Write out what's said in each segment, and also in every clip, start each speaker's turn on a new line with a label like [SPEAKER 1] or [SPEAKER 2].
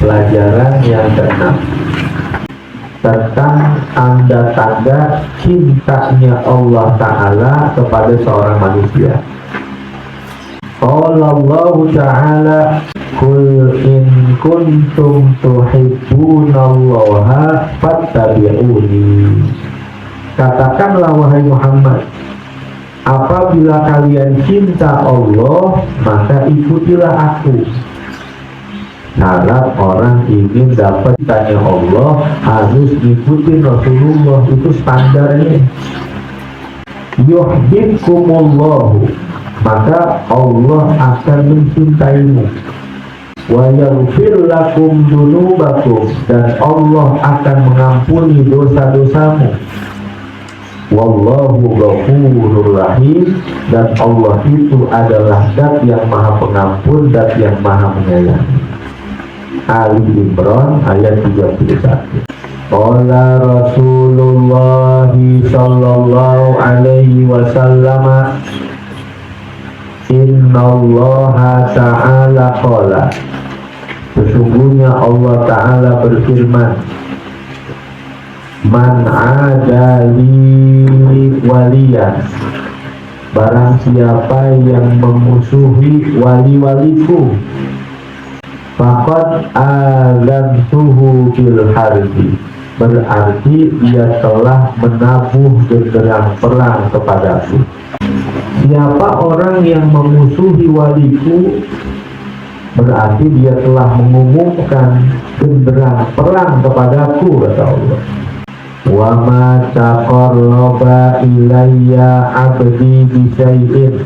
[SPEAKER 1] Pelajaran yang keenam tentang tanda-tanda cintanya Allah Ta'ala kepada seorang manusia. Qala Allah Ta'ala, Qul in kuntum tuhibbunallaha fattabi'uni. Katakanlah wahai Muhammad, apabila kalian cinta Allah, maka ikutilah aku. Syarat orang ingin dapat cintanya Allah harus ikuti Rasulullah, itu standarnya. Yuhibbukumullahu, maka Allah akan mencintaimu. Wa yaghfir lakum dzunubakum, dan Allah akan mengampuni dosa-dosamu. Wallahu ghafurur rahim, dan Allah itu adalah zat yang maha pengampun, zat yang maha menyayangi. Ali Imran ayat 31. Qala Rasulullah sallallahu alaihi wasallam, Innallaha ta'ala qala, sesungguhnya Allah Ta'ala berfirman, Man adali waliyan, barang siapa yang memusuhi wali-waliku, faqad azantuhu bil harbi, berarti dia telah menabuh genderang perang kepadaku. Siapa orang yang memusuhi waliku, berarti dia telah mengumumkan genderang perang kepadaku, kata Allah. Wa ma taqarraba ilayya 'abdi bi syai'in,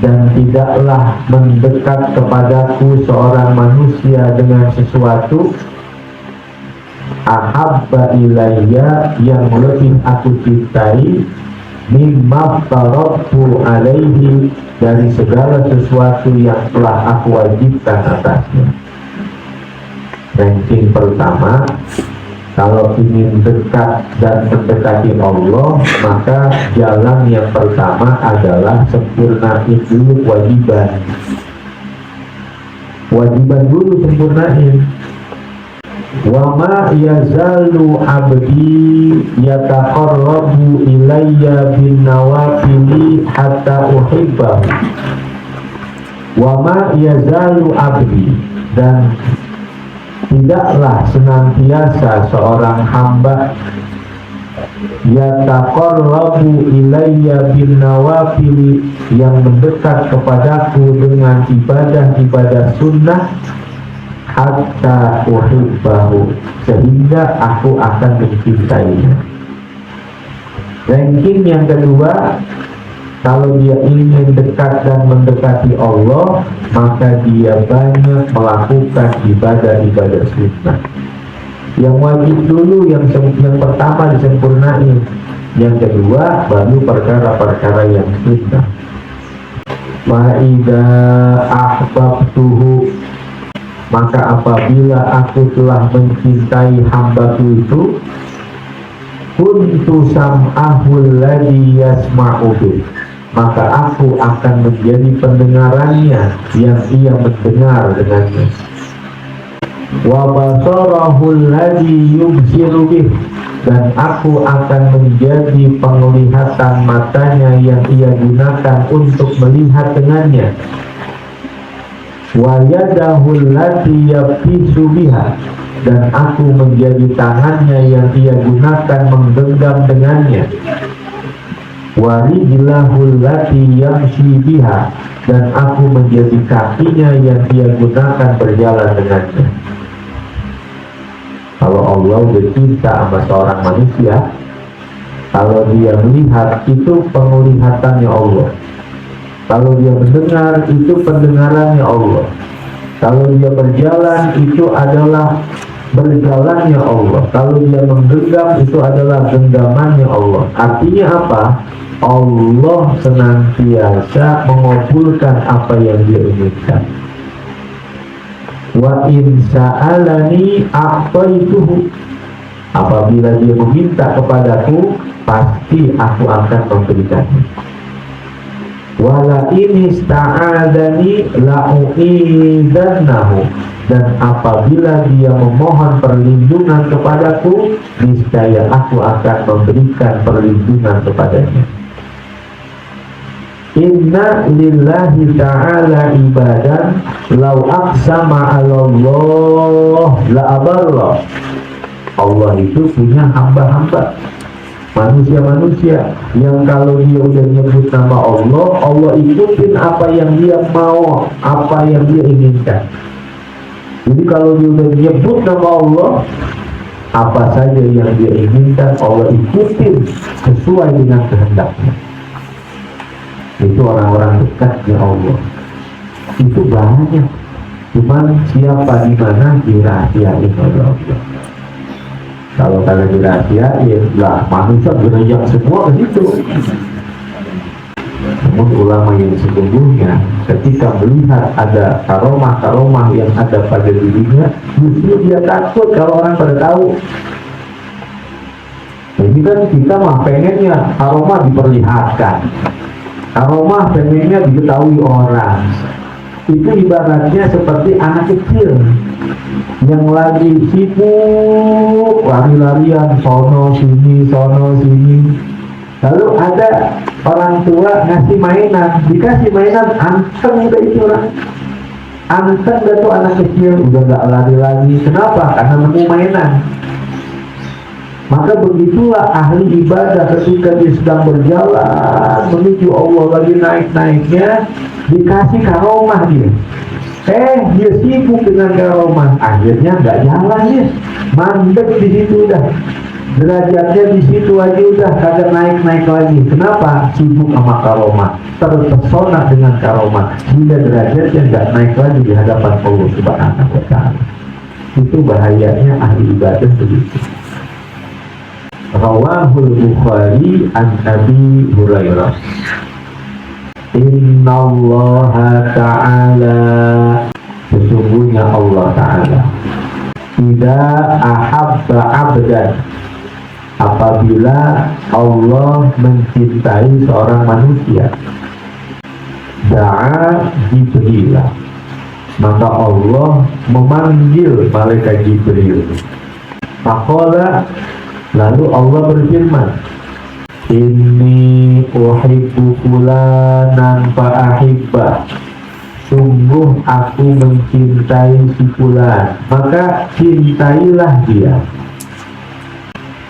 [SPEAKER 1] dan tidaklah mendekat kepadaku seorang manusia dengan sesuatu, ahabba ilayya, yang lebih aku cintai, mimma faratu alaihi, dari segala sesuatu yang telah aku wajibkan atasnya. Ranking pertama, kalau ingin dekat dan mendekati Allah, maka jalan yang pertama adalah sempurnain dulu kewajiban. Wajiban dulu sempurnain. Wa ma yazalu abdi yataqarrabu ilayya bin nawafili hatta uhibbahu. Wa ma yazalu abdi, dan tidaklah senantiasa seorang hamba yataqarrabu ilayya bin nawafili, yang mendekat kepadaku dengan ibadah-ibadah sunnah, hatta uhibbahu, sehingga aku akan mencintainya. Ranking yang kedua, kalau dia ingin dekat dan mendekati Allah, maka dia banyak melakukan ibadah-ibadah sunnah. Yang wajib dulu, yang pertama disempurnain, yang kedua baru perkara-perkara yang sunnah. Fa'idha ahbabtuhu, maka apabila aku telah mencintai hambaku itu, kuntu sam'ahul ladhi yasma'u bih, maka aku akan menjadi pendengarannya yang ia mendengar dengannya. Wa basarahul ladhi yubsiru bih, dan aku akan menjadi penglihatan matanya yang ia gunakan untuk melihat dengannya. Wa yadahul lati yafisu biha, dan aku menjadi tangannya yang ia gunakan menggenggam dengannya. Wa rijlahul lati yamshi biha, dan aku menjadi kakinya yang ia gunakan berjalan dengannya. Kalau Allah bercinta sama seorang manusia, kalau dia melihat, itu penglihatannya Allah. Kalau dia mendengar, itu pendengarannya Allah. Kalau dia berjalan, itu adalah berjalannya Allah. Kalau dia menggenggam, itu adalah genggamannya Allah. Artinya apa? Allah senantiasa mengabulkan apa yang dia inginkan. Wa in sa'alani a'taituhu, apabila dia meminta kepadaku, pasti aku akan memberikannya. Wala ini sta'adani la'u'idannahu, dan apabila dia memohon perlindungan kepadaku, niscaya aku akan memberikan perlindungan kepadanya. Inna lillahi ta'ala ibadan law aqsama 'ala Allah la abarra. Allah itu punya hamba-hamba, manusia-manusia yang kalau dia udah nyebut nama Allah, Allah ikutin apa yang dia mau, apa yang dia inginkan. Jadi kalau dia udah nyebut nama Allah, apa saja yang dia inginkan Allah ikutin sesuai dengan kehendaknya. Itu orang-orang dekatnya Allah. Itu banyak, cuman siapa di mana dirahasiain oleh Allah. Kalau kalian dirahasiain, lah manusia beranjak semua ke situ. Namun ulama yang sesungguhnya ketika melihat ada karomah-karomah yang ada pada dirinya, justru dia takut kalau orang pada tahu. Jadi kan kita mah pengennya karomah diperlihatkan, karomah pengennya diketahui orang. Itu ibaratnya seperti anak kecil yang lagi sibuk lari-larian sono sini. Lalu ada orang tua ngasih mainan, dikasih mainan, anteng udah itu orang. Anteng udah tuh anak kecil, udah gak lari lagi. Kenapa? Karena nemu mainan. Maka begitulah ahli ibadah ketika dia sedang berjalan menuju Allah lagi naik-naiknya, dikasih karomah dia. Dia sibuk dengan karomah, akhirnya gak jalan ya, mandek di situ udah. Derajatnya di situ aja udah kagak naik lagi. Kenapa? Sibuk sama karomah, terpesona dengan karomah, sehingga derajatnya nggak naik lagi di hadapan Allah Subhanahu wa Ta'ala. Itu bahayanya ahli ibadah begitu. Rawahul Bukhari an Abi Hurairah. Innallaha ta'ala, sesungguhnya Allah Ta'ala tidak ahabba abdan, apabila Allah mencintai seorang manusia, da'a Jibril, maka Allah memanggil malaikat Jibril. Faqala, lalu Allah berfirman, inni uhibbu fulanan fa'ahibba, sungguh aku mencintai si fulan, maka cintailah dia.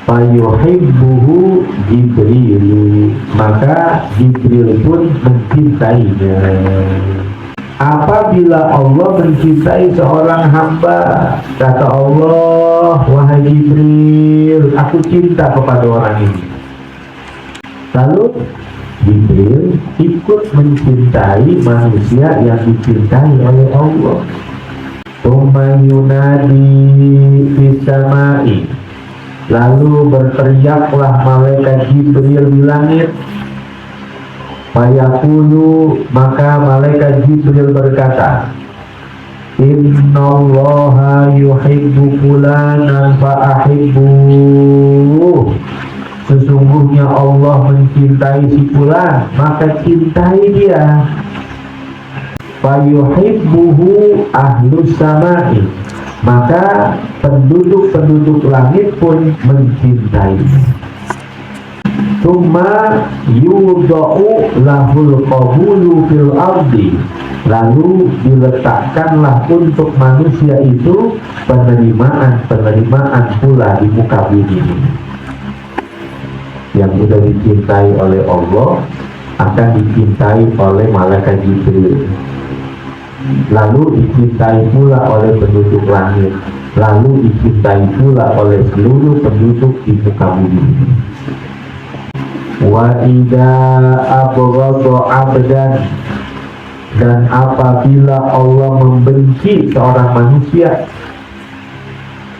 [SPEAKER 1] Fayuhibbuhu Jibril, maka Jibril pun mencintainya. Apabila Allah mencintai seorang hamba, kata Allah, wahai Jibril, aku cinta kepada orang ini. Lalu Jibril ikut mencintai manusia yang dicintai oleh Allah. Tsumma yunadi fis samai, lalu berteriaklah malaikat Jibril di langit. Fayaqulu, maka malaikat Jibril berkata, innallaha yuhibbu fulanan fa'ahibbuh, sesungguhnya Allah mencintai si fulan, maka cintai dia. Fayuhibbuhu ahlus samai, maka penduduk-penduduk langit pun mencintainya. Tsumma yudau lahul qabulu fil ardi, lalu diletakkanlah untuk manusia itu penerimaan pula di muka bumi ini. Yang sudah dicintai oleh Allah akan dicintai oleh malaikat Jibril, lalu dicintai pula oleh penduduk langit, lalu dicintai pula oleh seluruh penduduk di muka bumi ini. Wa idza abghadha 'abdan, dan apabila Allah membenci seorang manusia,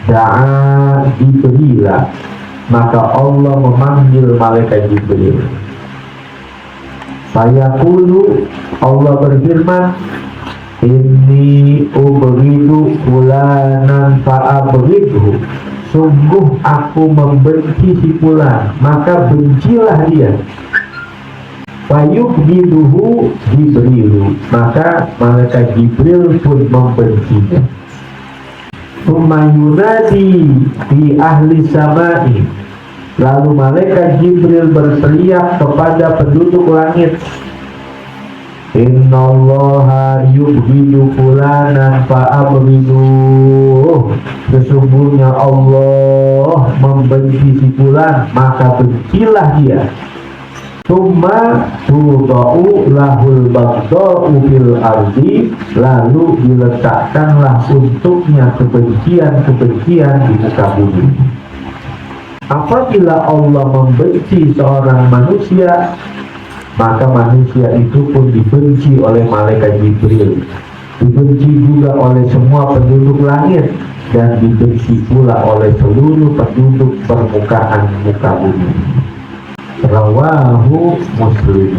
[SPEAKER 1] da'a Jibril, maka Allah memanggil malaikat Jibril. Fayaqulu, Allah berfirman, inni ubghidu fulanan fa'abghidhu, sungguh aku membenci si fulan, maka bencilah dia. Fayubghiduhu Jibril, maka malaikat Jibril pun membencinya. Tsumma yunadi fi ahli samai, lalu malaikat Jibril berteriak kepada penduduk langit, innallaha yubghidu fulanan fa'abriduh, sesungguhnya Allah membenci si fulan, maka bencilah dia. Tsumma tudau lahul baghdau fil ardi, lalu diletakkanlah untuknya kebencian-kebencian di muka bumi. Apabila Allah membenci seorang manusia, maka manusia itu pun dibenci oleh malaikat Jibril, dibenci juga oleh semua penduduk langit, dan dibenci pula oleh seluruh penduduk permukaan muka bumi. Rawahu Muslim.